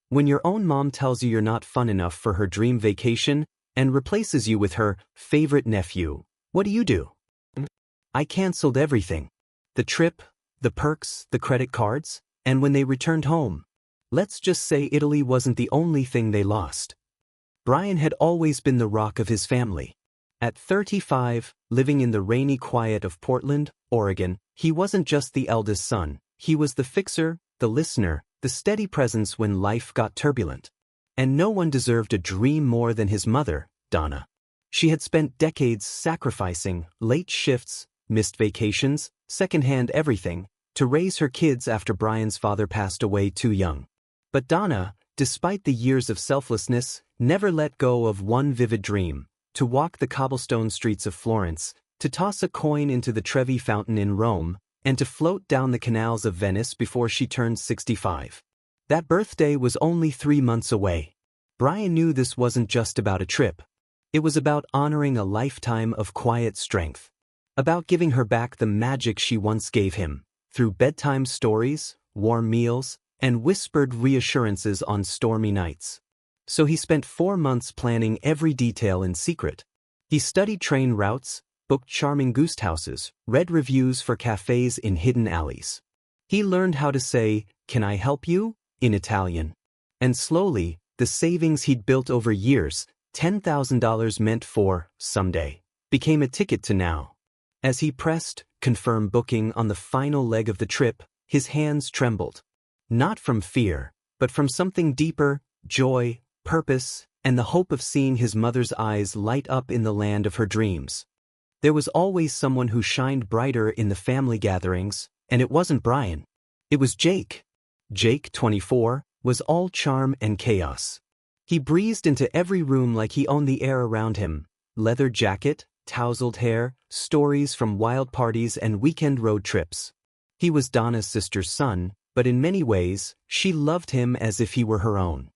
When your own mom tells you you're not fun enough for her dream vacation and replaces you with her favorite nephew, what do? I canceled everything. The trip, the perks, the credit cards, and when they returned home. Let's just say Italy wasn't the only thing they lost. Brian had always been the rock of his family. At 35, living in the rainy quiet of Portland, Oregon, he wasn't just the eldest son, he was the fixer, the listener, the steady presence when life got turbulent. And no one deserved a dream more than his mother, Donna. She had spent decades sacrificing late shifts, missed vacations, secondhand everything, to raise her kids after Brian's father passed away too young. But Donna, despite the years of selflessness, never let go of one vivid dream: to walk the cobblestone streets of Florence, to toss a coin into the Trevi fountain in Rome, and to float down the canals of Venice before she turned 65. That birthday was only 3 months away. Brian knew this wasn't just about a trip. It was about honoring a lifetime of quiet strength. About giving her back the magic she once gave him, through bedtime stories, warm meals, and whispered reassurances on stormy nights. So he spent 4 months planning every detail in secret. He studied train routes, booked charming guest houses, read reviews for cafes in hidden alleys. He learned how to say, "Can I help you?" in Italian. And slowly, the savings he'd built over years, $10,000 meant for someday, became a ticket to now. As he pressed confirm booking on the final leg of the trip, his hands trembled. Not from fear, but from something deeper: joy, purpose, and the hope of seeing his mother's eyes light up in the land of her dreams. There was always someone who shined brighter in the family gatherings, and it wasn't Brian. It was Jake. Jake, 24, was all charm and chaos. He breezed into every room like he owned the air around him: leather jacket, tousled hair, stories from wild parties and weekend road trips. He was Donna's sister's son, but in many ways, she loved him as if he were her own.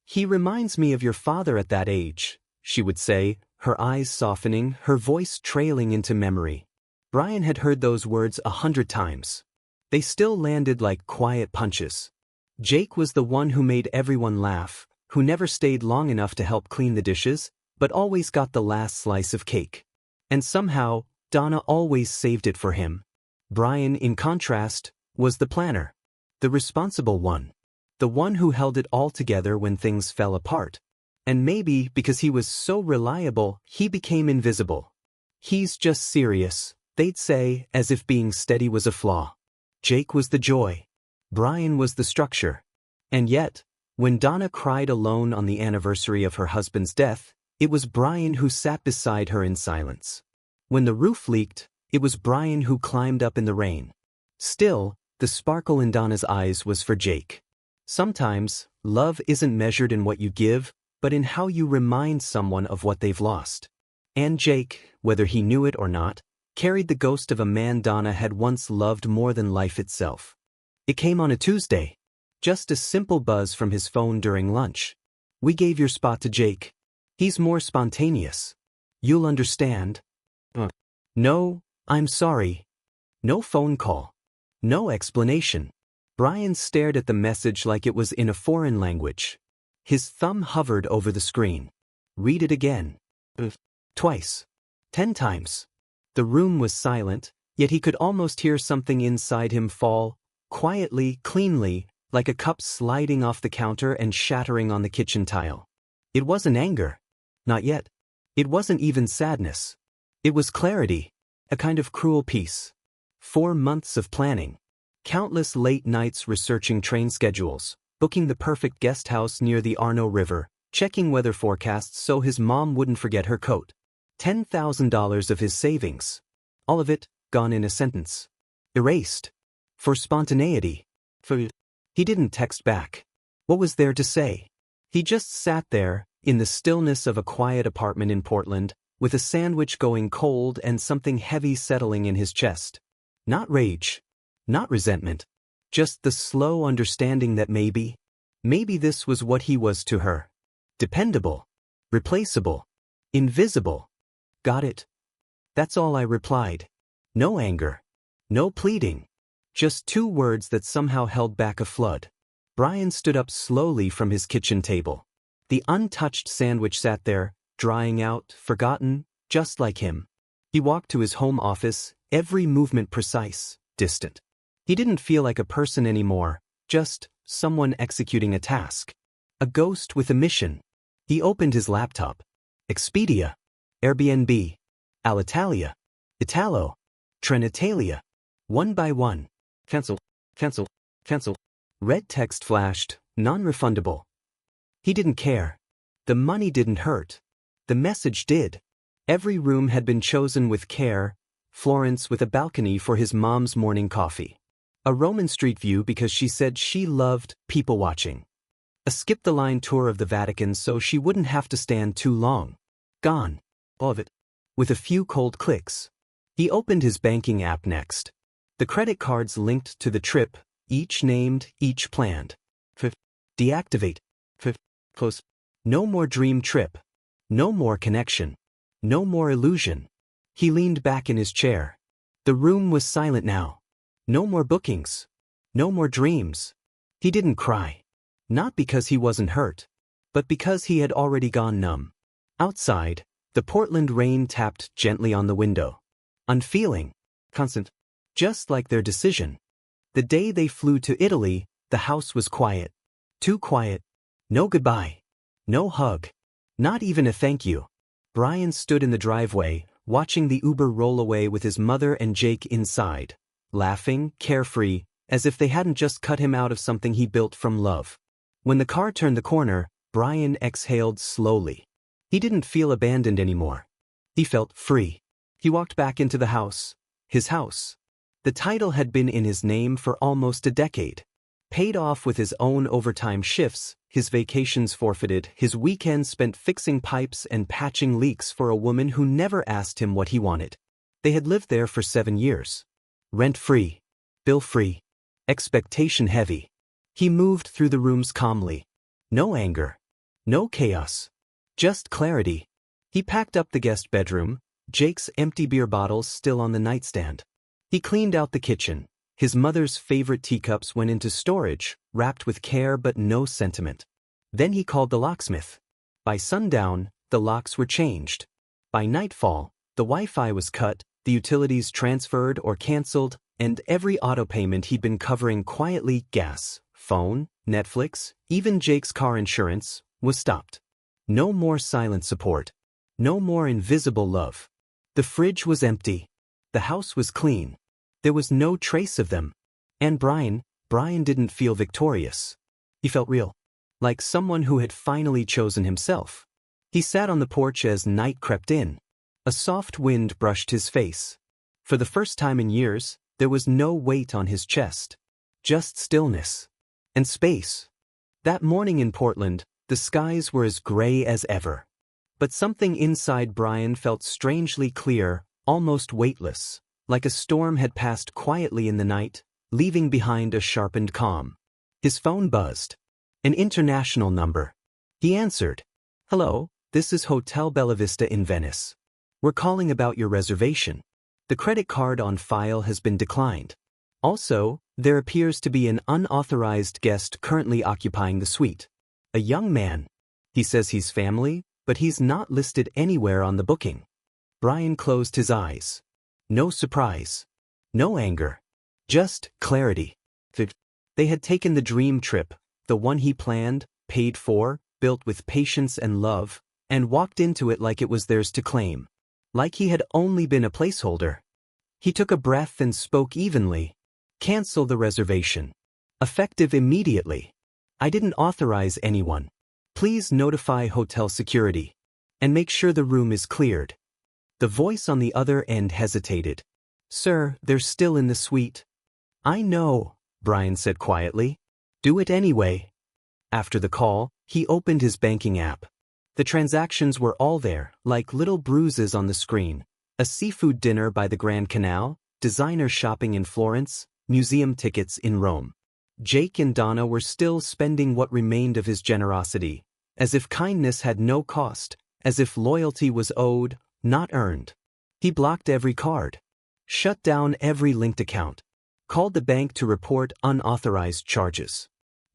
"He reminds me of your father at that age," she would say, her eyes softening, her voice trailing into memory. Brian had heard those words 100 times. They still landed like quiet punches. Jake was the one who made everyone laugh, who never stayed long enough to help clean the dishes, but always got the last slice of cake. And somehow, Donna always saved it for him. Brian, in contrast, was the planner. The responsible one. The one who held it all together when things fell apart. And maybe because he was so reliable, he became invisible. "He's just serious," they'd say, as if being steady was a flaw. Jake was the joy. Brian was the structure. And yet, when Donna cried alone on the anniversary of her husband's death, it was Brian who sat beside her in silence. When the roof leaked, it was Brian who climbed up in the rain. Still, the sparkle in Donna's eyes was for Jake. Sometimes, love isn't measured in what you give, but in how you remind someone of what they've lost. And Jake, whether he knew it or not, carried the ghost of a man Donna had once loved more than life itself. It came on a Tuesday. Just a simple buzz from his phone during lunch. "We gave your spot to Jake. He's more spontaneous. You'll understand." No, I'm sorry. No phone call. No explanation. Brian stared at the message like it was in a foreign language. His thumb hovered over the screen. Read it again. Twice. 10 times. The room was silent, yet he could almost hear something inside him fall, quietly, cleanly, like a cup sliding off the counter and shattering on the kitchen tile. It wasn't anger. Not yet. It wasn't even sadness. It was clarity, a kind of cruel peace. 4 months of planning. Countless late nights researching train schedules, booking the perfect guest house near the Arno River, checking weather forecasts so his mom wouldn't forget her coat. $10,000 of his savings. All of it, gone in a sentence. Erased. For spontaneity. He didn't text back. What was there to say? He just sat there, in the stillness of a quiet apartment in Portland, with a sandwich going cold and something heavy settling in his chest. Not rage. Not resentment. Just the slow understanding that maybe this was what he was to her. Dependable. Replaceable. Invisible. Got it. That's all I replied. No anger. No pleading. Just 2 words that somehow held back a flood. Brian stood up slowly from his kitchen table. The untouched sandwich sat there, drying out, forgotten, just like him. He walked to his home office, every movement precise, distant. He didn't feel like a person anymore, just someone executing a task. A ghost with a mission. He opened his laptop. Expedia. Airbnb. Alitalia. Italo. Trenitalia. One by one. Cancel. Cancel. Cancel. Red text flashed, non-refundable. He didn't care. The money didn't hurt. The message did. Every room had been chosen with care, Florence with a balcony for his mom's morning coffee. A Roman street view because she said she loved people watching. A skip-the-line tour of the Vatican so she wouldn't have to stand too long. Gone. All of it. With a few cold clicks. He opened his banking app next. The credit cards linked to the trip, each named, each planned. Deactivate. Close. No more dream trip. No more connection. No more illusion. He leaned back in his chair. The room was silent now. No more bookings. No more dreams. He didn't cry. Not because he wasn't hurt, but because he had already gone numb. Outside, the Portland rain tapped gently on the window. Unfeeling. Constant. Just like their decision. The day they flew to Italy, the house was quiet. Too quiet. No goodbye. No hug. Not even a thank you. Brian stood in the driveway, watching the Uber roll away with his mother and Jake inside, laughing, carefree, as if they hadn't just cut him out of something he built from love. When the car turned the corner, Brian exhaled slowly. He didn't feel abandoned anymore. He felt free. He walked back into the house. His house. The title had been in his name for almost a decade. Paid off with his own overtime shifts, his vacations forfeited, his weekends spent fixing pipes and patching leaks for a woman who never asked him what he wanted. They had lived there for 7 years. Rent-free. Bill-free. Expectation-heavy. He moved through the rooms calmly. No anger. No chaos. Just clarity. He packed up the guest bedroom, Jake's empty beer bottles still on the nightstand. He cleaned out the kitchen. His mother's favorite teacups went into storage, wrapped with care but no sentiment. Then he called the locksmith. By sundown, the locks were changed. By nightfall, the Wi-Fi was cut, the utilities transferred or canceled, and every auto payment he'd been covering quietly, gas, phone, Netflix, even Jake's car insurance, was stopped. No more silent support. No more invisible love. The fridge was empty. The house was clean. There was no trace of them. And Brian didn't feel victorious. He felt real. Like someone who had finally chosen himself. He sat on the porch as night crept in. A soft wind brushed his face. For the first time in years, there was no weight on his chest. Just stillness. And space. That morning in Portland, the skies were as gray as ever. But something inside Brian felt strangely clear, almost weightless. Like a storm had passed quietly in the night, leaving behind a sharpened calm. His phone buzzed. An international number. He answered. Hello, this is Hotel Bella Vista in Venice. We're calling about your reservation. The credit card on file has been declined. Also, there appears to be an unauthorized guest currently occupying the suite. A young man. He says he's family, but he's not listed anywhere on the booking. Brian closed his eyes. No surprise. No anger. Just clarity. They had taken the dream trip, the one he planned, paid for, built with patience and love, and walked into it like it was theirs to claim. Like he had only been a placeholder. He took a breath and spoke evenly. Cancel the reservation. Effective immediately. I didn't authorize anyone. Please notify hotel security. And make sure the room is cleared. The voice on the other end hesitated. Sir, they're still in the suite. I know, Brian said quietly. Do it anyway. After the call, he opened his banking app. The transactions were all there, like little bruises on the screen. A seafood dinner by the Grand Canal, designer shopping in Florence, museum tickets in Rome. Jake and Donna were still spending what remained of his generosity, as if kindness had no cost, as if loyalty was owed, not earned. He blocked every card. Shut down every linked account. Called the bank to report unauthorized charges.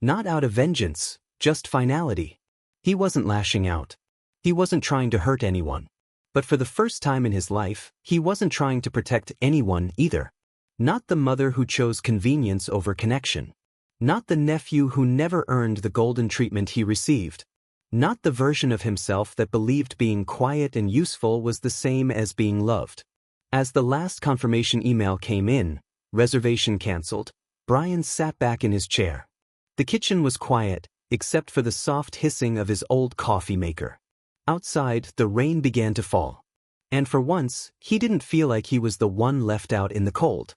Not out of vengeance, just finality. He wasn't lashing out. He wasn't trying to hurt anyone. But for the first time in his life, he wasn't trying to protect anyone either. Not the mother who chose convenience over connection. Not the nephew who never earned the golden treatment he received. Not the version of himself that believed being quiet and useful was the same as being loved. As the last confirmation email came in, reservation canceled, Brian sat back in his chair. The kitchen was quiet, except for the soft hissing of his old coffee maker. Outside, the rain began to fall. And for once, he didn't feel like he was the one left out in the cold.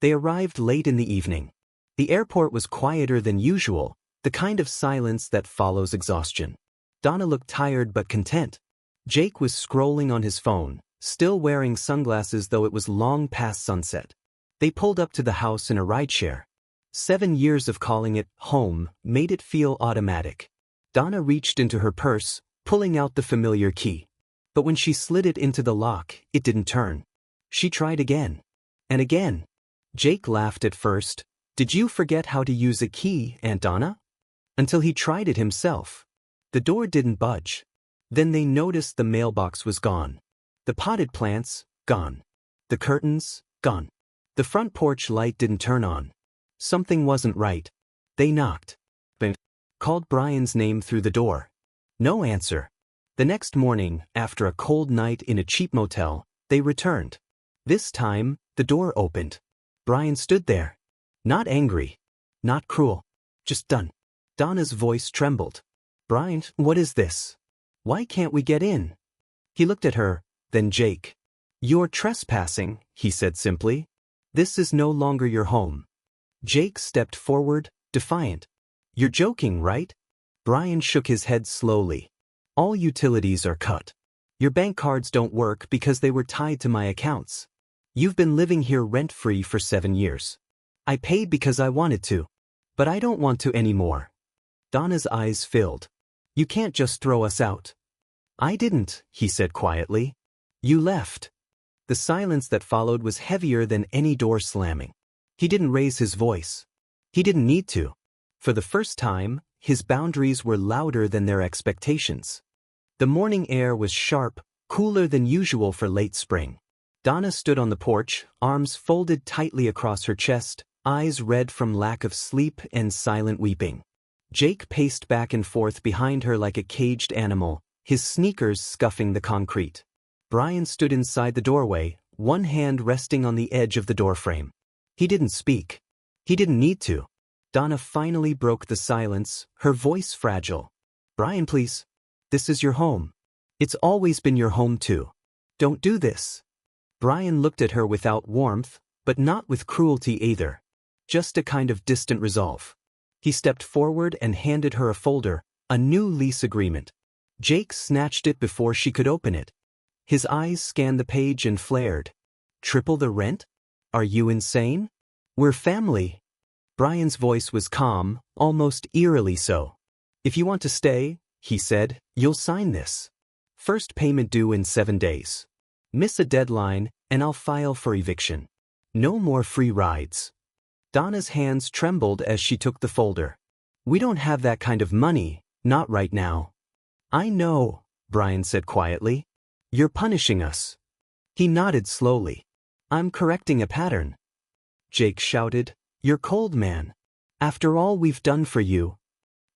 They arrived late in the evening. The airport was quieter than usual, the kind of silence that follows exhaustion. Donna looked tired but content. Jake was scrolling on his phone, still wearing sunglasses though it was long past sunset. They pulled up to the house in a rideshare. 7 years of calling it home made it feel automatic. Donna reached into her purse, pulling out the familiar key. But when she slid it into the lock, it didn't turn. She tried again. And again. Jake laughed at first. "Did you forget how to use a key, Aunt Donna?" Until he tried it himself. The door didn't budge. Then they noticed the mailbox was gone. The potted plants, gone. The curtains, gone. The front porch light didn't turn on. Something wasn't right. They knocked. But called Brian's name through the door. No answer. The next morning, after a cold night in a cheap motel, they returned. This time, the door opened. Brian stood there. Not angry. Not cruel. Just done. Donna's voice trembled. "Brian, what is this? Why can't we get in?" He looked at her, then Jake. "You're trespassing," he said simply. "This is no longer your home." Jake stepped forward, defiant. "You're joking, right?" Brian shook his head slowly. "All utilities are cut. Your bank cards don't work because they were tied to my accounts. You've been living here rent-free for 7 years. I paid because I wanted to. But I don't want to anymore." Donna's eyes filled. "You can't just throw us out." "I didn't," he said quietly. "You left." The silence that followed was heavier than any door slamming. He didn't raise his voice. He didn't need to. For the first time, his boundaries were louder than their expectations. The morning air was sharp, cooler than usual for late spring. Donna stood on the porch, arms folded tightly across her chest, eyes red from lack of sleep and silent weeping. Jake paced back and forth behind her like a caged animal, his sneakers scuffing the concrete. Brian stood inside the doorway, one hand resting on the edge of the doorframe. He didn't speak. He didn't need to. Donna finally broke the silence, her voice fragile. "Brian, please. This is your home. It's always been your home too. Don't do this." Brian looked at her without warmth, but not with cruelty either. Just a kind of distant resolve. He stepped forward and handed her a folder, a new lease agreement. Jake snatched it before she could open it. His eyes scanned the page and flared. "Triple the rent? Are you insane? We're family." Brian's voice was calm, almost eerily so. "If you want to stay," he said, "you'll sign this. First payment due in 7 days. Miss a deadline, and I'll file for eviction. No more free rides." Donna's hands trembled as she took the folder. "We don't have that kind of money, not right now." "I know," Brian said quietly. "You're punishing us." He nodded slowly. "I'm correcting a pattern." Jake shouted, "You're cold, man. After all we've done for you."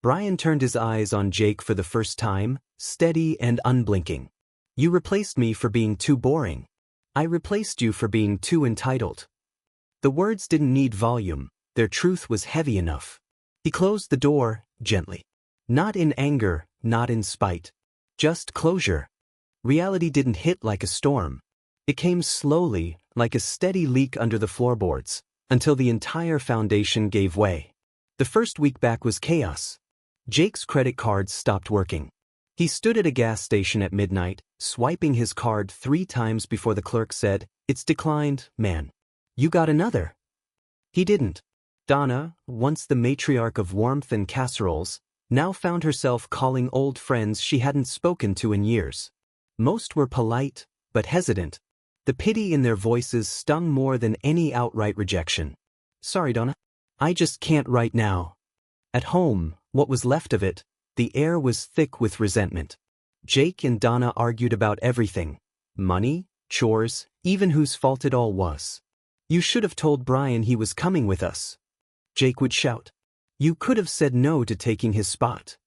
Brian turned his eyes on Jake for the first time, steady and unblinking. "You replaced me for being too boring. I replaced you for being too entitled." The words didn't need volume, their truth was heavy enough. He closed the door, gently. Not in anger, not in spite. Just closure. Reality didn't hit like a storm. It came slowly, like a steady leak under the floorboards, until the entire foundation gave way. The first week back was chaos. Jake's credit cards stopped working. He stood at a gas station at midnight, swiping his card 3 times before the clerk said, "It's declined, man. You got another." He didn't. Donna, once the matriarch of warmth and casseroles, now found herself calling old friends she hadn't spoken to in years. Most were polite, but hesitant. The pity in their voices stung more than any outright rejection. "Sorry, Donna. I just can't right now." At home, what was left of it, the air was thick with resentment. Jake and Donna argued about everything. Money, chores, even whose fault it all was. "You should have told Brian he was coming with us," Jake would shout. "You could have said no to taking his spot."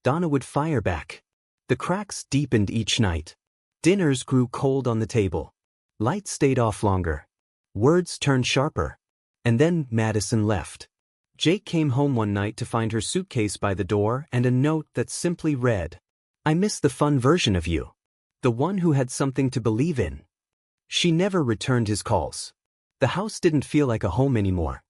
Donna would fire back. The cracks deepened each night. Dinners grew cold on the table. Lights stayed off longer. Words turned sharper. And then Madison left. Jake came home one night to find her suitcase by the door and a note that simply read, "I miss the fun version of you. The one who had something to believe in." She never returned his calls. The house didn't feel like a home anymore.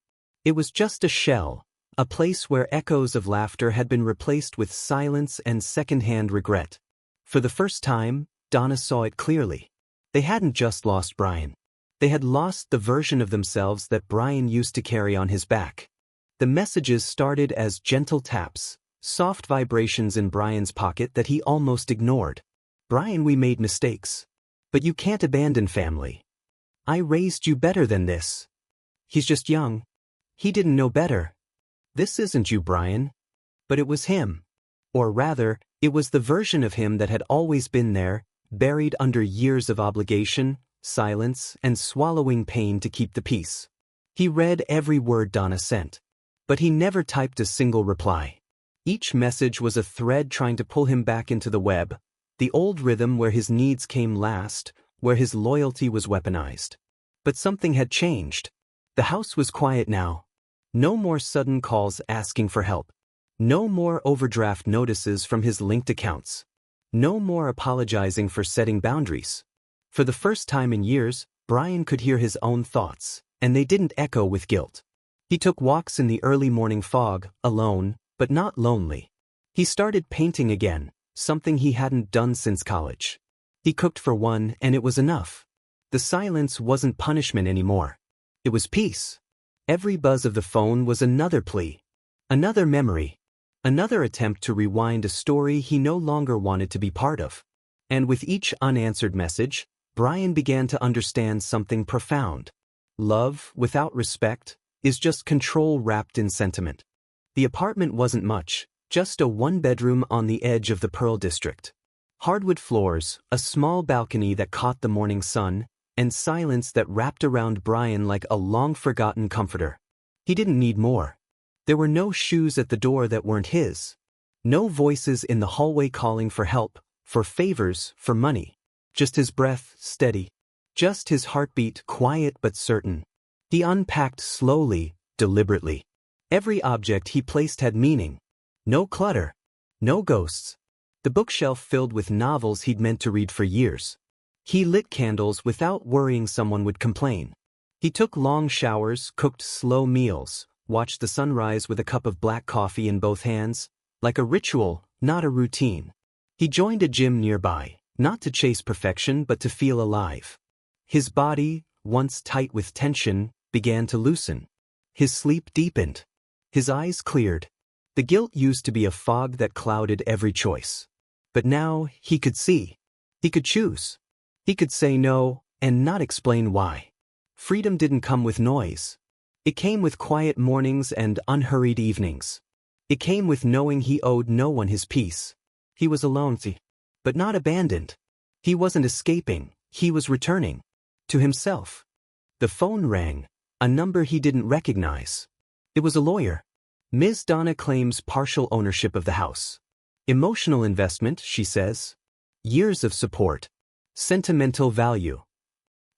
It was just a shell, a place where echoes of laughter had been replaced with silence and secondhand regret. For the first time, Donna saw it clearly. They hadn't just lost Brian. They had lost the version of themselves that Brian used to carry on his back. The messages started as gentle taps, soft vibrations in Brian's pocket that he almost ignored. "Brian, we made mistakes. But you can't abandon family. I raised you better than this. He's just young. He didn't know better. This isn't you, Brian." But it was him. Or rather, it was the version of him that had always been there, buried under years of obligation, silence, and swallowing pain to keep the peace. He read every word Donna sent. But he never typed a single reply. Each message was a thread trying to pull him back into the web, the old rhythm where his needs came last, where his loyalty was weaponized. But something had changed. The house was quiet now. No more sudden calls asking for help. No more overdraft notices from his linked accounts. No more apologizing for setting boundaries. For the first time in years, Brian could hear his own thoughts, and they didn't echo with guilt. He took walks in the early morning fog, alone, but not lonely. He started painting again, something he hadn't done since college. He cooked for one, and it was enough. The silence wasn't punishment anymore. It was peace. Every buzz of the phone was another plea, another memory, another attempt to rewind a story he no longer wanted to be part of. And with each unanswered message, Brian began to understand something profound. Love, without respect, is just control wrapped in sentiment. The apartment wasn't much, just a one-bedroom on the edge of the Pearl District. Hardwood floors, a small balcony that caught the morning sun, and silence that wrapped around Brian like a long-forgotten comforter. He didn't need more. There were no shoes at the door that weren't his. No voices in the hallway calling for help, for favors, for money. Just his breath, steady. Just his heartbeat, quiet but certain. He unpacked slowly, deliberately. Every object he placed had meaning. No clutter. No ghosts. The bookshelf filled with novels he'd meant to read for years. He lit candles without worrying someone would complain. He took long showers, cooked slow meals, watched the sunrise with a cup of black coffee in both hands, like a ritual, not a routine. He joined a gym nearby, not to chase perfection but to feel alive. His body, once tight with tension, began to loosen. His sleep deepened. His eyes cleared. The guilt used to be a fog that clouded every choice. But now he could see. He could choose. He could say no, and not explain why. Freedom didn't come with noise. It came with quiet mornings and unhurried evenings. It came with knowing he owed no one his peace. He was alone, but not abandoned. He wasn't escaping, he was returning. To himself. The phone rang, a number he didn't recognize. It was a lawyer. Ms. Donna claims partial ownership of the house. Emotional investment, she says. Years of support. Sentimental value.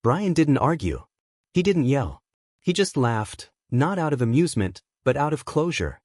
Brian didn't argue. He didn't yell. He just laughed, not out of amusement, but out of closure.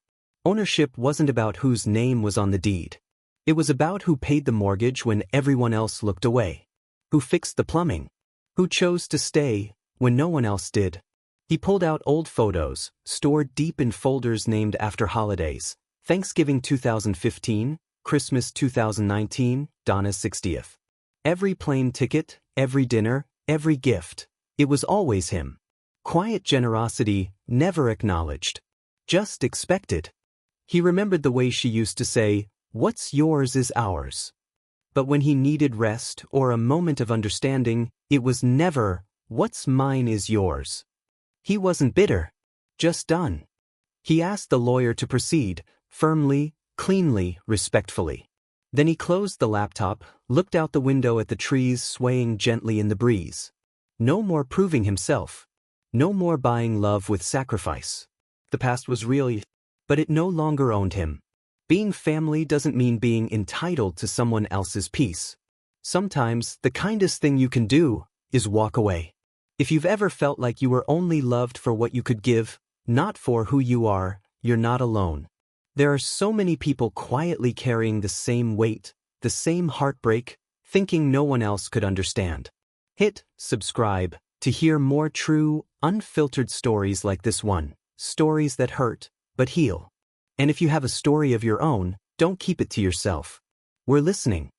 Ownership wasn't about whose name was on the deed. It was about who paid the mortgage when everyone else looked away. Who fixed the plumbing. Who chose to stay when no one else did. He pulled out old photos, stored deep in folders named after holidays. Thanksgiving 2015, Christmas 2019, Donna's 60th. Every plane ticket, every dinner, every gift. It was always him. Quiet generosity, never acknowledged. Just expected. He remembered the way she used to say, "What's yours is ours." But when he needed rest or a moment of understanding, it was never, "What's mine is yours." He wasn't bitter. Just done. He asked the lawyer to proceed, firmly, cleanly, respectfully. Then he closed the laptop, looked out the window at the trees swaying gently in the breeze. No more proving himself. No more buying love with sacrifice. The past was real, but it no longer owned him. Being family doesn't mean being entitled to someone else's peace. Sometimes, the kindest thing you can do is walk away. If you've ever felt like you were only loved for what you could give, not for who you are, you're not alone. There are so many people quietly carrying the same weight, the same heartbreak, thinking no one else could understand. Hit subscribe to hear more true, unfiltered stories like this one. Stories that hurt, but heal. And if you have a story of your own, don't keep it to yourself. We're listening.